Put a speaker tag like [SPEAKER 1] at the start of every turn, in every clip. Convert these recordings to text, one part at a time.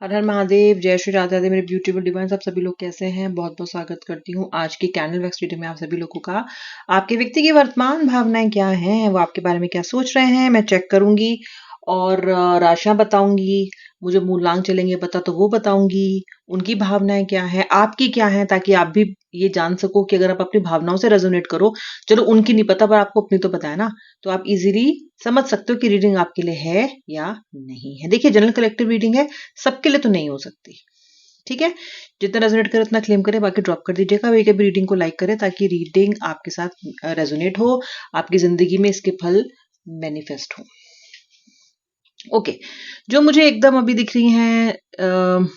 [SPEAKER 1] हर हर महादेव, जय श्री राधे राधे मेरे beautiful divine's. आप सभी लोग कैसे हैं? बहुत बहुत स्वागत करती हूँ आज की कैंडल वैक्स रीडिंग में आप सभी लोगों का। आपके व्यक्ति की वर्तमान भावनाएं क्या हैं, वो आपके बारे में क्या सोच रहे हैं, मैं चेक करूंगी और राशियां बताऊंगी। मुझे मूलांक चलेंगे पता तो वो बताऊंगी। उनकी भावनाएं क्या है, आपकी क्या है, ताकि आप भी ये जान सको कि अगर आप अपनी भावनाओं से रेजोनेट करो, चलो उनकी नहीं पता पर आपको अपनी तो पता है ना, तो आप इजीली समझ सकते हो कि रीडिंग आपके लिए है या नहीं है। देखिए, जनरल कलेक्टिव रीडिंग है, सबके लिए तो नहीं हो सकती। ठीक है, जितना रेजोनेट करे उतना क्लेम करे, बाकी ड्रॉप कर दीजिएगा। वही कभी रीडिंग को लाइक करें ताकि रीडिंग आपके साथ रेजोनेट हो, आपकी जिंदगी में इसके फल मैनिफेस्ट हो। ओके, जो मुझे एकदम अभी दिख रही हैं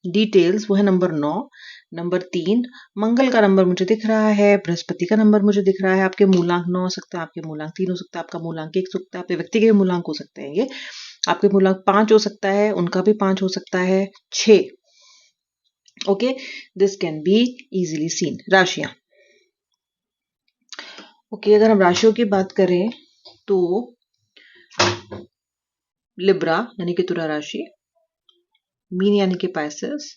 [SPEAKER 1] डिटेल्स, वो है नंबर 9, नंबर 3, मंगल का नंबर मुझे दिख रहा है, बृहस्पति का नंबर मुझे दिख रहा है। आपके मूलांक 9 हो सकता है, आपके मूलांक 3 हो सकता है, आपका मूलांक 1 हो सकता है, आपके व्यक्ति के मूलांक हो सकते हैं ये। आपके मूलांक 5 हो सकता है, उनका भी 5 हो सकता है, 6। Okay, this can be easily seen. राशियां, ओके, अगर हम राशियों की बात करें तो लिब्रा यानी कि तुला राशि, मीन यानी कि पाइसेस,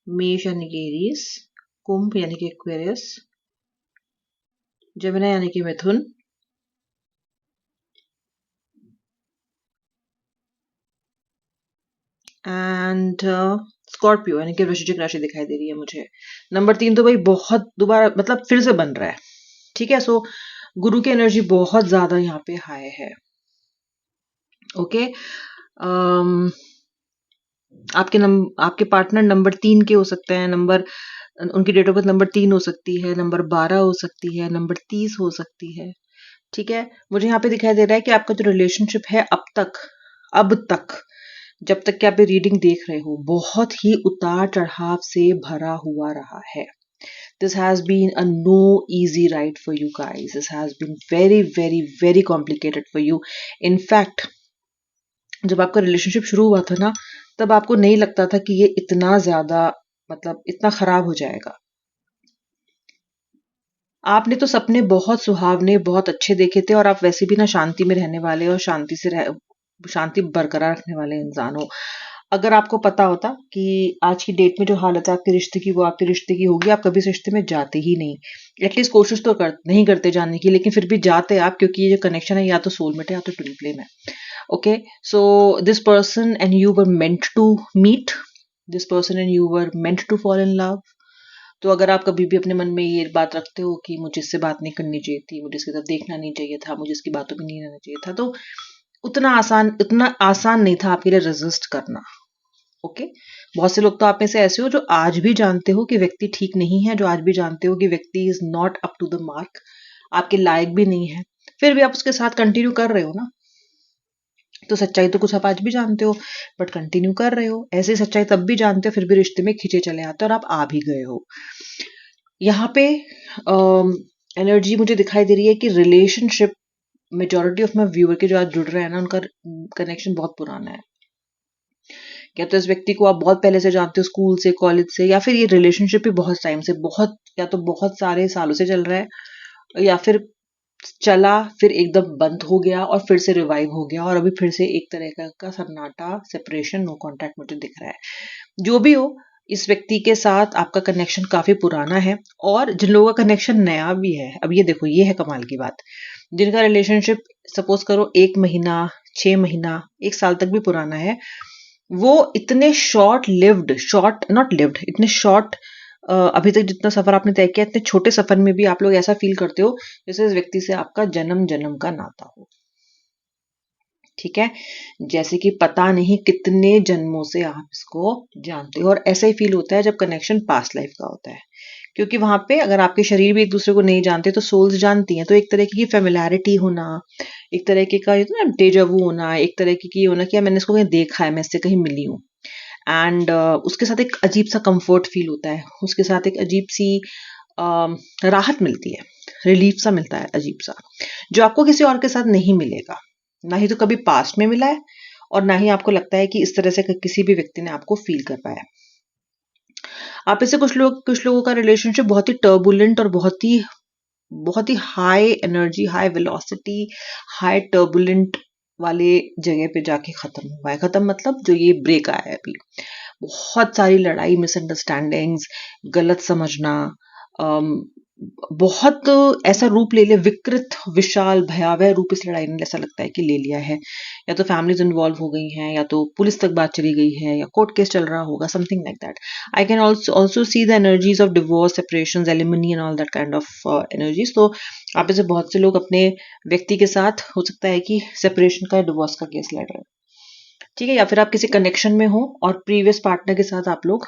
[SPEAKER 1] मेष यानी कि एरीज, कुंभ यानी कि एक्वेरियस, जमिनी यानी कि मिथुन, एंड स्कॉर्पियो यानी कि वृश्चिक राशि दिखाई दे रही है मुझे। नंबर 3 तो भाई बहुत दोबारा मतलब फिर से बन रहा है। ठीक है, सो गुरु की एनर्जी बहुत ज्यादा यहाँ पे हाई है। ओके, आपके पार्टनर नंबर 3 के हो सकते हैं, उनकी डेट ऑफ बर्थ नंबर 3 हो सकती है, नंबर 12 हो सकती है, नंबर 30 हो सकती है। ठीक है, मुझे यहाँ पे दिखाई दे रहा है कि आपका जो रिलेशनशिप है अब तक जब तक कि आप ये रीडिंग देख रहे हो, बहुत ही उतार चढ़ाव से भरा हुआ रहा है। This has been a no easy ride for you guys. This has been very, very, very complicated for you. In fact, जब आपका रिलेशनशिप शुरू हुआ था ना, तब आपको नहीं लगता था कि ये इतना ज्यादा मतलब इतना खराब हो जाएगा। आपने तो सपने बहुत सुहावने, बहुत अच्छे देखे थे, और आप वैसे भी ना शांति में रहने वाले और शांति बरकरार रखने वाले इंसान हो। अगर आपको पता होता कि आज की डेट में जो हालत है आपके रिश्ते की, वो आपके रिश्ते की होगी, आप कभी इस रिश्ते में जाते ही नहीं। एटलीस्ट कोशिश तो नहीं करते जाने की, लेकिन फिर भी जाते आप, क्योंकि ये जो कनेक्शन है या तो सोलमेट है या तो ट्विन फ्लेम है। Okay, so this person and you were meant to meet, this person and you were meant to fall in love. तो अगर आप कभी भी अपने मन में ये बात रखते हो कि मुझे इससे बात नहीं करनी चाहिए थी, मुझे इसकी तरफ देखना नहीं चाहिए था, मुझे इसकी बातों में नहीं रहना चाहिए था, तो उतना आसान नहीं था आपके लिए रेजिस्ट करना। ओके, बहुत से लोग तो आप में से ऐसे हो जो आज भी जानते हो कि व्यक्ति ठीक नहीं है, जो आज भी जानते हो कि व्यक्ति is not up to the mark, आपके लायक भी नहीं है, फिर भी आप उसके साथ कंटिन्यू कर रहे हो ना। तो सच्चाई तो कुछ आप आज भी जानते हो, बट कंटिन्यू कर रहे हो। ऐसे सच्चाई तब भी जानते हो, फिर भी रिश्ते में खींचे चले आते हो और आप आ भी गए हो। यहाँ पे एनर्जी मुझे दिखाई दे रही है कि relationship, majority of my viewer के जो आज जुड़ रहे हैं ना, उनका कनेक्शन बहुत पुराना है। या तो इस व्यक्ति को आप बहुत पहले से जानते हो, स्कूल से, कॉलेज से, या फिर ये रिलेशनशिप भी बहुत टाइम से, या तो बहुत सारे सालों से चल रहा है, या फिर चला फिर एकदम बंद हो गया और फिर से रिवाइव हो गया, और अभी फिर से एक तरह का सन्नाटा, सेपरेशन, नो कांटेक्ट मुझे दिख रहा है। जो भी हो, इस व्यक्ति के साथ आपका कनेक्शन काफी पुराना है, और जिन लोगों का कनेक्शन नया भी है, अब ये देखो, ये है कमाल की बात, जिनका रिलेशनशिप सपोज करो 1 महीना, 6 महीना, 1 साल तक भी पुराना है, वो इतने शॉर्ट नॉट लिव्ड, इतने शॉर्ट, अभी तक जितना सफर आपने तय किया, इतने छोटे सफर में भी आप लोग ऐसा फील करते हो जैसे इस व्यक्ति से आपका जन्म जन्म का नाता हो। ठीक है, जैसे कि पता नहीं कितने जन्मों से आप इसको जानते हो, और ऐसा ही फील होता है जब कनेक्शन पास्ट लाइफ का होता है, क्योंकि वहां पे अगर आपके शरीर भी एक दूसरे को नहीं जानते तो सोल्स जानती हैं, तो एक तरह की फेमिलैरिटी होना, एक तरह का ना डेजावू होना, एक तरह की होना कि मैंने इसको कहीं देखा है, मैं इससे कहीं मिली हूँ, एंड उसके साथ एक अजीब सा कंफर्ट फील होता है, उसके साथ एक अजीब सी राहत मिलती है, रिलीफ सा मिलता है अजीब सा, जो आपको किसी और के साथ नहीं मिलेगा, ना ही तो कभी पास्ट में मिला है, और ना ही आपको लगता है कि इस तरह से किसी भी व्यक्ति ने आपको फील कर पाया। आप इससे कुछ लोगों का रिलेशनशिप बहुत ही टर्बुलेंट और बहुत ही high energy, high velocity, high turbulent वाले जगह पे जाके खत्म हुआ है। खत्म मतलब जो ये ब्रेक आया है अभी, बहुत सारी लड़ाई, मिसअंडरस्टैंडिंग्स, गलत समझना, अम, बहुत ऐसा रूप ले लिया, विकृत विशाल भयावह रूप इस लड़ाई ने ऐसा लगता है कि ले लिया है। या तो फैमिलीज इन्वॉल्व हो गई हैं, या तो पुलिस तक बात चली गई है, या कोर्ट केस चल रहा होगा, something like that. I can also see the energies of divorce, separation, alimony and all that kind of energies. तो आप में से बहुत से लोग अपने व्यक्ति के साथ हो सकता है कि सेपरेशन का, डिवोर्स का केस लड़ रहे हो, ठीक है। या फिर आप किसी कनेक्शन में हो और प्रीवियस पार्टनर के साथ आप लोग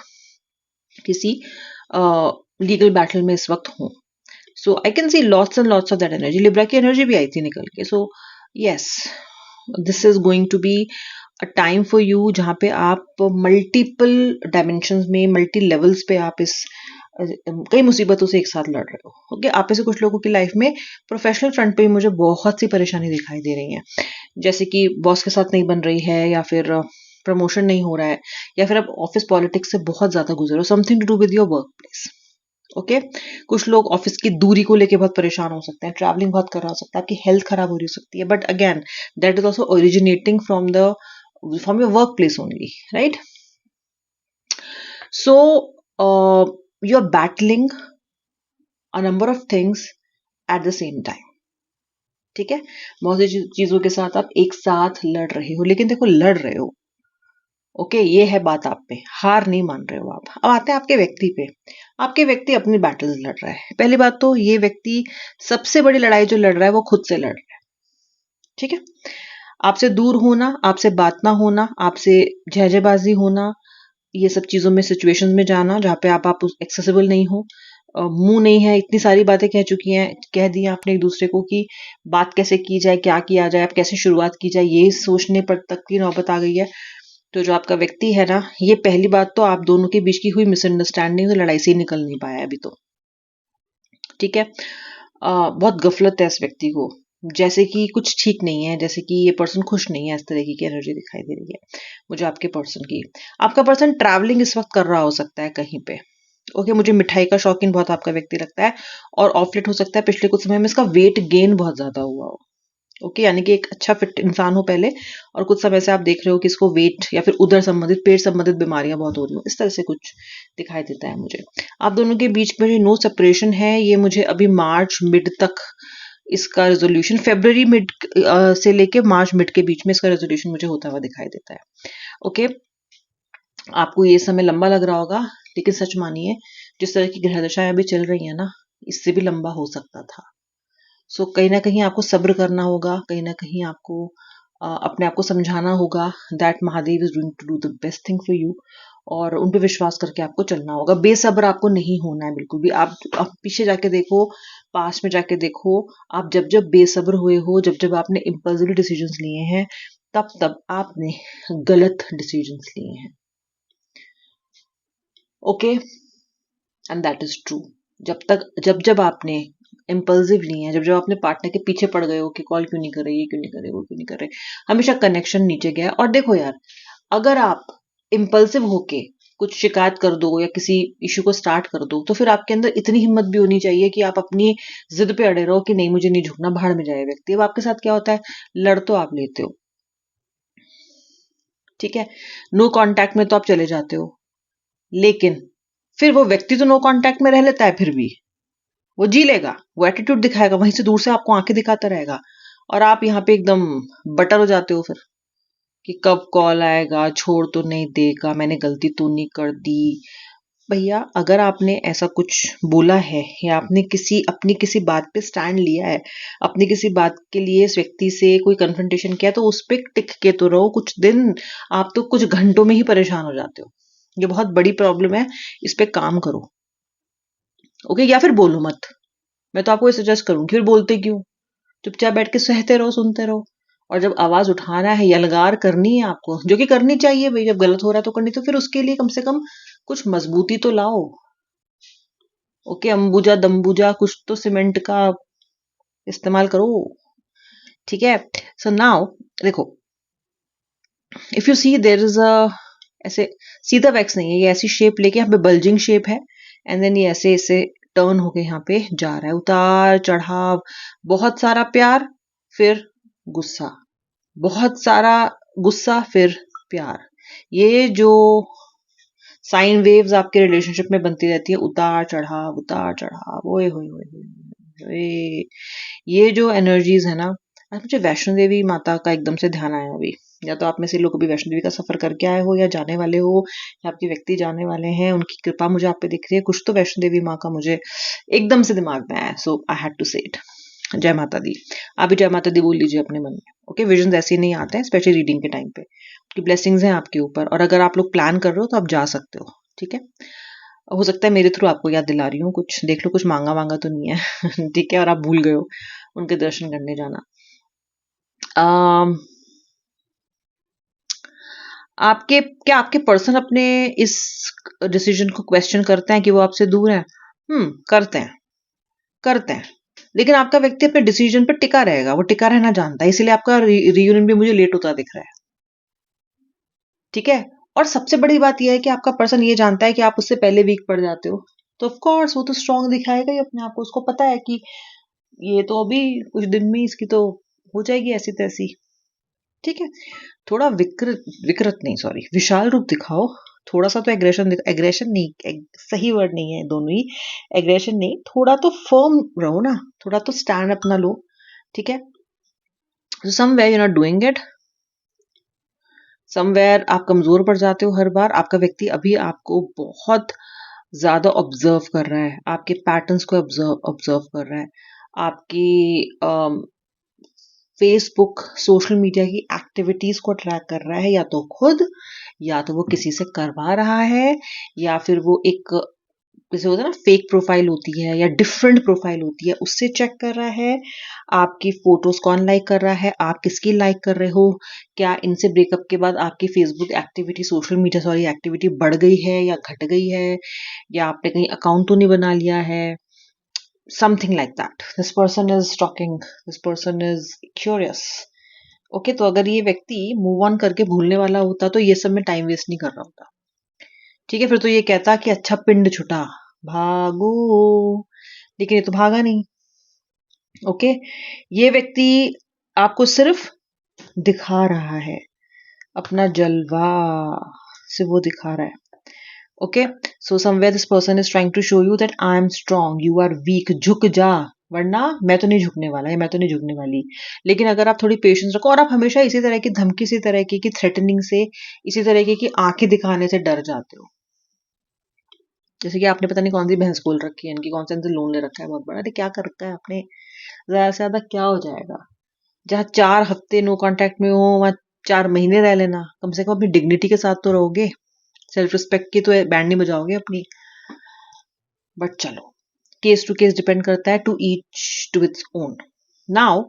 [SPEAKER 1] किसी लीगल बैटल में इस वक्त हो। So I can see lots and lots of that energy. Libra की एनर्जी भी आई थी निकल के। So yes, this is going to be a time for you जहां पे आप मल्टीपल डायमेंशंस में, मल्टी लेवल्स पे आप इस कई मुसीबतों से एक साथ लड़ रहे हो। ओके, आप में से कुछ लोगों की लाइफ में प्रोफेशनल फ्रंट पे मुझे बहुत सी परेशानी दिखाई दे रही है, जैसे कि बॉस के साथ नहीं बन रही है, या फिर प्रमोशन नहीं हो रहा है, या फिर आप ऑफिस पॉलिटिक्स से बहुत ज्यादा गुजरे हो, something to do with your work place. Okay, कुछ लोग ऑफिस की दूरी को लेके बहुत परेशान हो सकते हैं, ट्रैवलिंग बहुत कर रहा हो सकता है, आपकी हेल्थ खराब हो रही हो सकती है, but again that is also originating from your work place only, right? So you are battling a number of things at the same time, ठीक है। बहुत सी चीजों के साथ आप एक साथ लड़ रहे हो, लेकिन देखो लड़ रहे हो, ओके, ये है बात आप पे, हार नहीं मान रहे हो आप। अब आते हैं आपके व्यक्ति पे। आपके व्यक्ति अपनी बैटल्स लड़ रहा है। पहली बात तो ये व्यक्ति सबसे बड़ी लड़ाई जो लड़ रहा है वो खुद से लड़ रहा है, ठीक है। आपसे दूर होना, आपसे बात ना होना, आपसे जहजेबाजी होना, ये सब चीजों में, सिचुएशंस में जाना जहाँ पे आप एक्सेसिबल नहीं हो, मुंह नहीं है, इतनी सारी बातें कह चुकी हैं, कह दी आपने एक दूसरे को कि बात कैसे की जाए, क्या किया जाए, अब कैसे शुरुआत की जाए, ये सोचने पर तक की नौबत आ गई है। तो जो आपका व्यक्ति है ना, ये पहली बात तो आप दोनों के बीच की हुई मिसअंडरस्टैंडिंग, तो लड़ाई से ही निकल नहीं पाया अभी तो, ठीक है। बहुत गफलत है इस व्यक्ति को, जैसे कि कुछ ठीक नहीं है, जैसे कि ये पर्सन खुश नहीं है, इस तरह की एनर्जी दिखाई दे रही है मुझे आपके पर्सन की। आपका पर्सन ट्रैवलिंग इस वक्त कर रहा हो सकता है कहीं पे, ओके। मुझे मिठाई का शौकीन बहुत आपका व्यक्ति लगता है, और ऑफलेट हो सकता है पिछले कुछ समय में इसका वेट गेन बहुत ज्यादा हुआ हो, ओके। यानी कि एक अच्छा फिट इंसान हो पहले, और कुछ समय से आप देख रहे हो कि इसको वेट या फिर उदर संबंधित, पेट संबंधित बीमारियां बहुत हो रही हो, इस तरह से कुछ दिखाई देता है मुझे। आप दोनों के बीच में जो नो सेपरेशन है, ये मुझे अभी मार्च मिड तक इसका रेजोल्यूशन, फेब्रवरी मिड से लेके मार्च मिड के बीच में इसका रेजोल्यूशन मुझे होता हुआ दिखाई देता है, ओके। आपको ये समय लंबा लग रहा होगा, लेकिन सच मानिए जिस तरह की ग्रह दशाएं अभी चल रही है ना, इससे भी लंबा हो सकता था। सो कहीं ना कहीं आपको सब्र करना होगा, कहीं ना कहीं आपको अपने आप को समझाना होगा that Mahadev is going to do the best thing for you, और उन पे विश्वास करके आपको चलना होगा। बेसब्र आपको नहीं होना है बिल्कुल भी। आप पीछे जाके देखो, पास में जाके देखो, आप जब जब बेसब्र हुए हो, जब जब आपने इम्पल्सिव डिसीजंस लिए हैं, तब तब आपने गलत डिसीजंस लिए हैं, okay, and that is true. जब जब आपने इम्पल्सिव लिए हैं, जब जब अपने पार्टनर के पीछे पड़ गए हो कि कॉल क्यों नहीं कर रहे, ये क्यों नहीं कर रहे, वो क्यों नहीं कर रहे, हमेशा कनेक्शन नीचे गया। और देखो यार, अगर आप इम्पल्सिव होके कुछ शिकायत कर दो या किसी इशू को स्टार्ट कर दो, तो फिर आपके अंदर इतनी हिम्मत भी होनी चाहिए कि आप अपनी जिद पे अड़े रहो कि नहीं, मुझे नहीं झुकना, भाड़ में जाए व्यक्ति। अब आपके साथ क्या होता है, लड़ तो आप लेते हो, ठीक है, नो कांटेक्ट में तो आप चले जाते हो, लेकिन फिर वो व्यक्ति तो नो कांटेक्ट में रह लेता है, फिर भी वो जी लेगा, वो एटीट्यूड दिखाएगा, वहीं से दूर से आपको आंखें दिखाता रहेगा, और आप यहाँ पे एकदम बटर हो जाते हो फिर कि कब कॉल आएगा, छोड़ तो नहीं देगा, मैंने गलती तो नहीं कर दी। भैया, अगर आपने ऐसा कुछ बोला है, या आपने अपनी किसी बात पे स्टैंड लिया है, अपनी किसी बात के लिए इस व्यक्ति से कोई कन्फ्रंटेशन किया, तो उस पर टिक के तो रहो कुछ दिन। आप तो कुछ घंटों में ही परेशान हो जाते हो, ये बहुत बड़ी प्रॉब्लम है, इस पे काम करो, ओके। या फिर बोलो मत, मैं तो आपको ये सजेस्ट करूंगी, फिर बोलते क्यों, चुपचाप बैठ के सहते रहो, सुनते रहो। और जब आवाज उठाना है, यलगार करनी है आपको, जो कि करनी चाहिए भाई, जब गलत हो रहा है तो करनी, तो फिर उसके लिए कम से कम कुछ मजबूती तो लाओ, ओके। अंबुजा दम्बुजा कुछ तो सीमेंट का इस्तेमाल करो, ठीक है। सो नाउ देखो, if you see there is a, ऐसे सीधा वैक्स नहीं है, ये ऐसी शेप लेके यहाँ पे बल्जिंग शेप है, एंड देन ये ऐसे ऐसे टर्न होके यहाँ पे जा रहा है, उतार चढ़ाव, बहुत सारा प्यार, फिर गुस्सा, बहुत सारा गुस्सा, फिर प्यार। ये जो साइन वेव्स आपके रिलेशनशिप में बनती रहती है, उतार चढ़ाव, ओए होए होए होए होए। ये जो एनर्जीज है ना, आज मुझे वैष्णो देवी माता का एकदम से ध्यान आया अभी। या तो आप में से लोग अभी वैष्णो देवी का सफर करके आए हो, या जाने वाले हो, या आपके व्यक्ति जाने वाले हैं, उनकी कृपा मुझे आप पे दिख रही है। कुछ तो वैष्णो देवी माँ का मुझे एकदम से दिमाग में आया, सो आई हैड टू से इट। जय माता दी। आप भी जय माता दी बोल लीजिए अपने मन में। ओके, विजन ऐसे ही नहीं आते हैं, स्पेशली रीडिंग के टाइम पे। की ब्लेसिंग्स हैं आपके ऊपर, और अगर आप लोग प्लान कर रहे हो तो आप जा सकते हो। ठीक है, हो सकता है मेरे थ्रू आपको याद दिला रही हूँ कुछ, देख लो कुछ मांगा वांगा तो नहीं है। ठीक है, और आप भूल गए हो उनके दर्शन करने जाना। अम, आपके क्या आपके पर्सन अपने इस डिसीजन को क्वेश्चन करते हैं कि वो आपसे दूर है? करते हैं, करते हैं। लेकिन आपका व्यक्ति अपने डिसीजन पर टिका रहेगा, वो टिका रहना जानता है, इसीलिए आपका रियूनियन भी मुझे लेट होता दिख रहा है। ठीक है, और सबसे बड़ी बात यह है कि आपका पर्सन ये जानता है कि आप उससे पहले वीक पड़ जाते हो, तो ऑफ कोर्स वो तो स्ट्रांग दिखाएगा ही अपने आप को। उसको पता है कि ये तो अभी कुछ दिन में इसकी तो हो जाएगी ऐसी तैसी। ठीक है, थोड़ा विकृत विकृत नहीं, सॉरी, विशाल रूप दिखाओ। थोड़ा सा तो एग्रेशन, एग्रेशन नहीं, सही वर्ड नहीं है, दोनों ही। एग्रेशन नहीं, थोड़ा तो फर्म रहो ना, थोड़ा तो स्टैंड अपना लो। ठीक है, so somewhere you're not doing it, somewhere आप कमजोर पड़ जाते हो हर बार। आपका व्यक्ति अभी आपको बहुत ज्यादा ऑब्जर्व कर रहा है, आपके पैटर्न्स को ऑब्जर्व ऑब्जर्व कर रहा है, आपकी फेसबुक सोशल मीडिया की एक्टिविटीज को ट्रैक कर रहा है, या तो खुद, या तो वो किसी से करवा रहा है, या फिर वो एक, जैसे होता है ना, फेक प्रोफाइल होती है या डिफरेंट प्रोफाइल होती है, उससे चेक कर रहा है। आपकी फोटोज कौन लाइक कर रहा है, आप किसकी लाइक कर रहे हो, क्या इनसे ब्रेकअप के बाद आपकी Facebook activity, social media sorry activity बढ़ गई है या घट गई है, या आपने कहीं अकाउंट तो नहीं बना लिया है। Something like that, this person is talking, this person is curious. Okay, तो अगर ये व्यक्ति मूव ऑन करके भूलने वाला होता तो ये सब में टाइम वेस्ट नहीं कर रहा होता। ठीक है, फिर तो ये कहता कि अच्छा पिंड छुटा, भागो। लेकिन ये तो भागा नहीं। ओके, ये व्यक्ति आपको सिर्फ दिखा रहा है, अपना जलवा से वो दिखा रहा है। Okay, so somewhere this person is trying to show you that I am strong, you are weak, झुक जा, वरना मैं तो नहीं झुकने वाला, या मैं तो नहीं झुकने वाली। लेकिन अगर आप थोड़ी पेशेंस रखो, और आप हमेशा इसी तरह की धमकी, इसी तरह की थ्रेटनिंग से, इसी तरह की आंखें दिखाने से डर जाते हो। जैसे कि आपने पता नहीं कौन सी भैंस बोल रखी है, इनकी कौन सा इनसे लोन ले रखा है बहुत बड़ा। अरे क्या कर रखा है आपने, ज्यादा से ज्यादा क्या हो जाएगा? जहाँ 4 हफ्ते नो कांटेक्ट में हो, वहां 4 महीने रह लेना, कम से कम अपनी डिग्निटी के साथ तो रहोगे, सेल्फ रिस्पेक्ट की तो बैंड नहीं बजाओगे अपनी। बट चलो, केस टू केस डिपेंड करता है, to each to its own. Now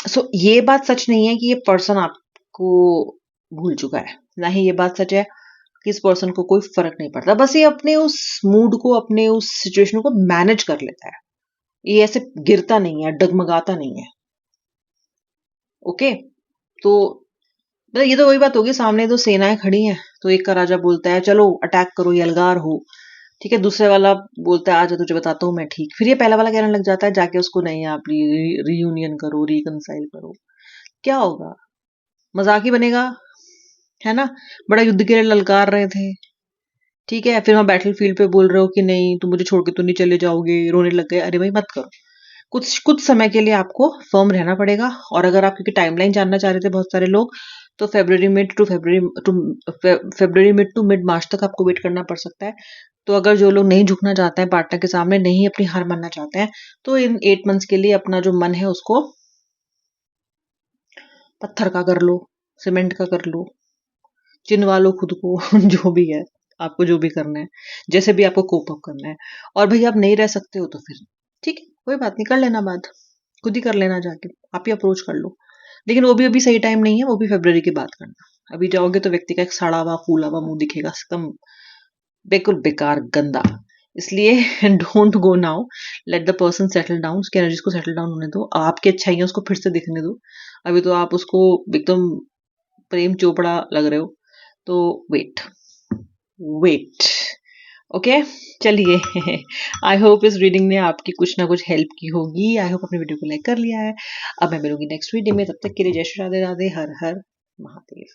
[SPEAKER 1] so ये बात सच नहीं है कि ये पर्सन आपको भूल चुका है, ना ही ये बात सच है कि इस पर्सन को कोई फर्क नहीं पड़ता। बस ये अपने उस मूड को, अपने उस सिचुएशन को मैनेज कर लेता है। ये ऐसे गिरता नहीं है, डगमगाता नहीं है। ओके, तो मतलब ये तो वही बात होगी, सामने दो सेनाएं खड़ी हैं, तो एक का राजा बोलता है चलो अटैक करो, ये अलगार हो। ठीक है, दूसरे वाला बोलता है आजा तुझे बताता हूँ मैं ठीक। फिर ये पहला वाला कहने लग जाता है जाके उसको, नहीं आप रीयूनियन करो, रिकनसाइल करो। क्या होगा, मजाक ही बनेगा, है ना? बड़ा युद्ध के लिए ललकार रहे थे, ठीक है, फिर हम बैटल फील्ड पे बोल रहे हो कि नहीं तुम मुझे छोड़ के तो नहीं चले जाओगे, रोने लग गए। अरे भाई मत करो, कुछ कुछ समय के लिए आपको फर्म रहना पड़ेगा। और अगर आप, क्योंकि टाइमलाइन जानना चाह रहे थे बहुत सारे लोग, तो February mid to mid March तक आपको वेट करना पड़ सकता है। तो अगर जो लोग नहीं झुकना चाहते हैं पार्टनर के सामने, नहीं अपनी हार मानना चाहते हैं, तो इन 8 मंथ्स के लिए अपना जो मन है उसको पत्थर का कर लो, सीमेंट का कर लो, चिनवा लो खुद को। जो भी है, आपको जो भी करना है, जैसे भी आपको कोप अप करना है। और भाई आप नहीं रह सकते हो तो फिर ठीक है, कोई बात नहीं, कर लेना बात, खुद ही कर लेना, जाके आप ही अप्रोच कर लो। लेकिन वो भी अभी सही टाइम नहीं है, वो भी फरवरी की बात करना। अभी जाओगे तो व्यक्ति का एक सड़ा हुआ फूला हुआ मुंह दिखेगा, एकदम बिल्कुल बेकार गंदा। इसलिए don't go now, let the person settle down, उसकी एनर्जीज को सेटल डाउन होने दो, आपकी अच्छाइयां उसको फिर से दिखने दो। अभी तो आप उसको एकदम प्रेम चोपड़ा लग रहे हो, तो वेट, वेट। ओके, चलिए। आई होप इस रीडिंग ने आपकी कुछ ना कुछ हेल्प की होगी। आई होप अपने वीडियो को लाइक कर लिया है। अब मैं मिलूंगी नेक्स्ट वीडियो में, तब तक के लिए जय श्री राधे राधे, हर हर महादेव।